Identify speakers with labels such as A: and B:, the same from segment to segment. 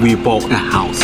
A: we bought a house.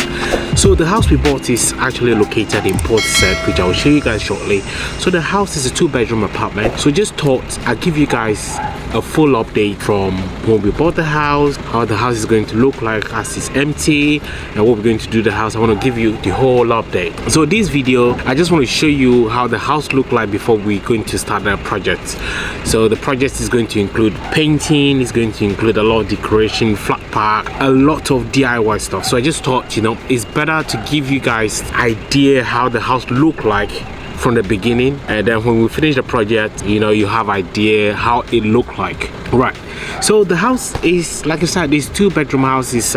A: So the house we bought is actually located in Port Said, which I will show you guys shortly. So the house is a 2-bedroom apartment. So just thought I'd give you guys a full update from when we bought the house, how the house is going to look like as it's empty, and what we're going to do to the house. I want to give you the whole update. So this video, I just want to show you how the house looked like before we're going to start the project. So the project is going to include painting, it's going to include a lot of decoration, flat pack, a lot of DIY stuff. So I just thought, you know, it's better to give you guys idea how the house looked like from the beginning, and then when we finish the project, you know, you have idea how it looked like. Right, so the house is, like I said, this 2-bedroom house is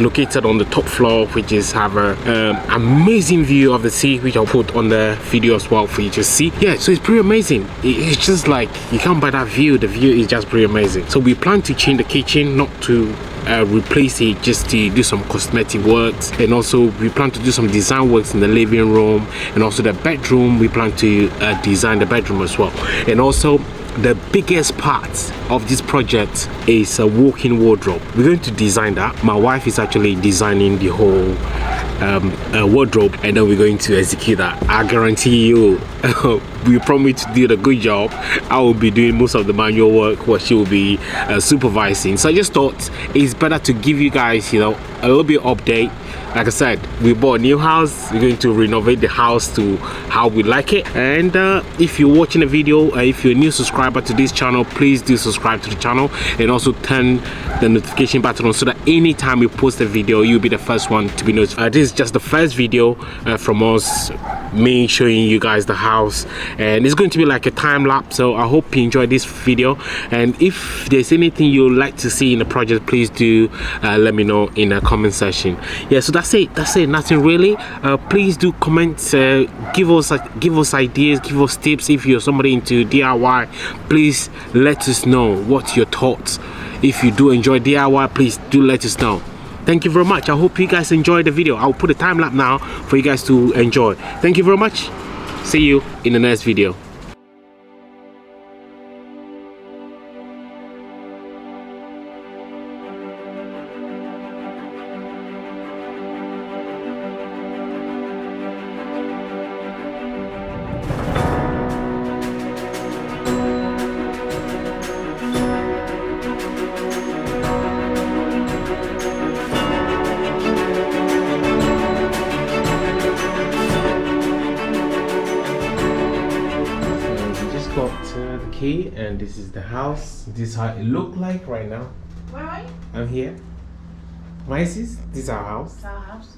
A: located on the top floor, which is have a amazing view of the sea, which I'll put on the video as well for you to see. Yeah, so it's pretty amazing. It's just like you can't buy that view. The view is just pretty amazing. So we plan to change the kitchen, not to replace it, just to do some cosmetic works, and also we plan to do some design works in the living room, and also the bedroom. We plan to design the bedroom as well. And also the biggest part of this project is a walk-in wardrobe. We're going to design that. My wife is actually designing the whole wardrobe, and then we're going to execute that. I guarantee you, we promise to do a good job. I will be doing most of the manual work, what she will be supervising. So I just thought it's better to give you guys, you know, a little bit update. Like I said, we bought a new house. We're going to renovate the house to how we like it. And if you're watching the video, if you're a new subscriber to this channel, please do subscribe to the channel, and also turn the notification button on so that anytime we post a video, you'll be the first one to be notified. This is just the first video from us, me showing you guys the house, and it's going to be like a time lapse. So I hope you enjoyed this video, and if there's anything you'd like to see in the project, please do let me know in the comment section. Yeah, so that's it, nothing really. Please do comment, give us ideas, give us tips. If you're somebody into DIY, please let us know what's your thoughts. If you do enjoy DIY, please do let us know. Thank you very much. I hope you guys enjoyed the video. I'll put a time lapse now for you guys to enjoy. Thank you very much. See you in the next video. The key, and this is the house. This is how it look like right now.
B: Where are you?
A: I'm here. This is our house.
B: Our house.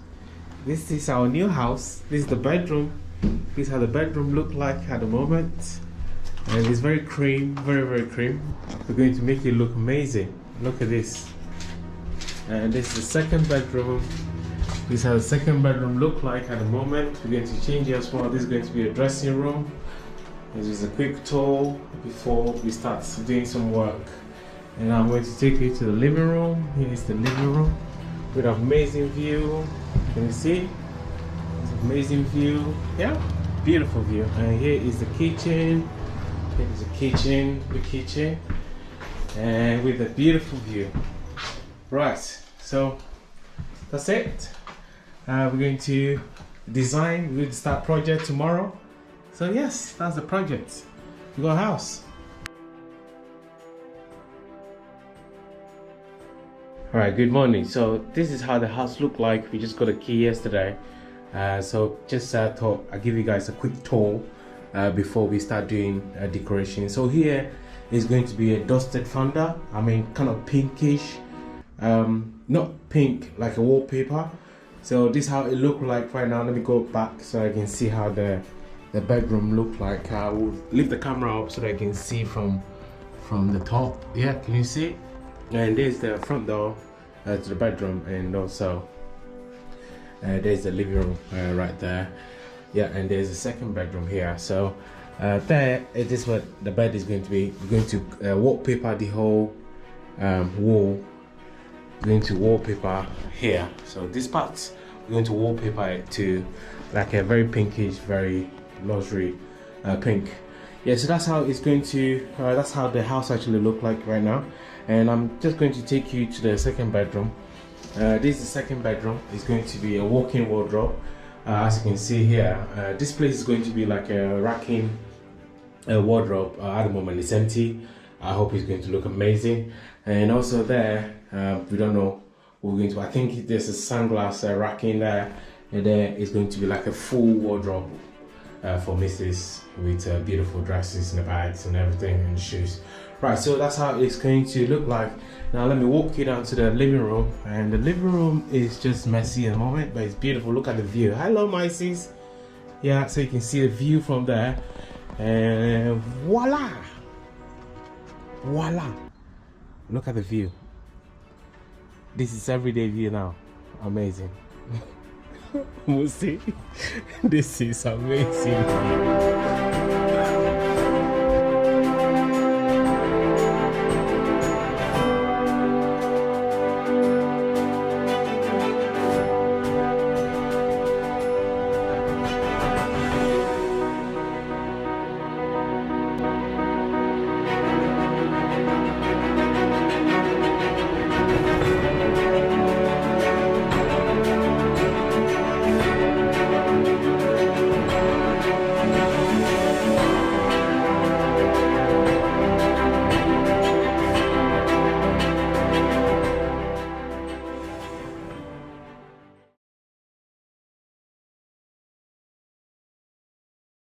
A: This is our new house. This is the bedroom. This is how the bedroom look like at the moment, and it's very cream, very cream. We're going to make it look amazing. Look at this. And this is the second bedroom. This is how the second bedroom look like at the moment. We're going to change it as well. This is going to be a dressing room. This is a quick tour before we start doing some work. And I'm going to take you to the living room. Here is the living room with an amazing view. Can you see? It's an amazing view. Yeah, beautiful view. And here is the kitchen. Here is the kitchen, and with a beautiful view. Right, so that's it. We're going to design. We're going to start project tomorrow. So yes, that's the project. We got a house. Alright, good morning. So this is how the house looked like. We just got a key yesterday. So just thought I'd give you guys a quick tour before we start doing decoration. So here is going to be a dusted fender. I mean, kind of pinkish. Not pink like a wallpaper. So this is how it looked like right now. Let me go back so I can see how the bedroom looked like. I will lift the camera up so that I can see from the top. Yeah, can you see? And there's the front door to the bedroom, and also there's the living room right there. Yeah, and there's a second bedroom here. So there it is what the bed is going to be. We're going to wallpaper the whole wall. We're going to wallpaper here. So this part we're going to wallpaper it to like a very pinkish, very luxury pink. Yeah, so that's how it's going to that's how the house actually look like right now. And I'm just going to take you to the second bedroom This is the second bedroom. It's going to be a walk-in wardrobe. As you can see here, this place is going to be like a racking wardrobe. At the moment it's empty. I hope it's going to look amazing. And also there, we don't know what we're going to, I think there's a sunglass racking there, and there is going to be like a full wardrobe for Mrs. with beautiful dresses and the bags and everything and shoes. Right, so that's how it's going to look like. Now let me walk you down to the living room, and the living room is just messy at the moment, but it's beautiful. Look at the view. Hello, my sis. Yeah, so you can see the view from there, and voila, voila. Look at the view. This is everyday view now. Amazing. We'll see. This is amazing.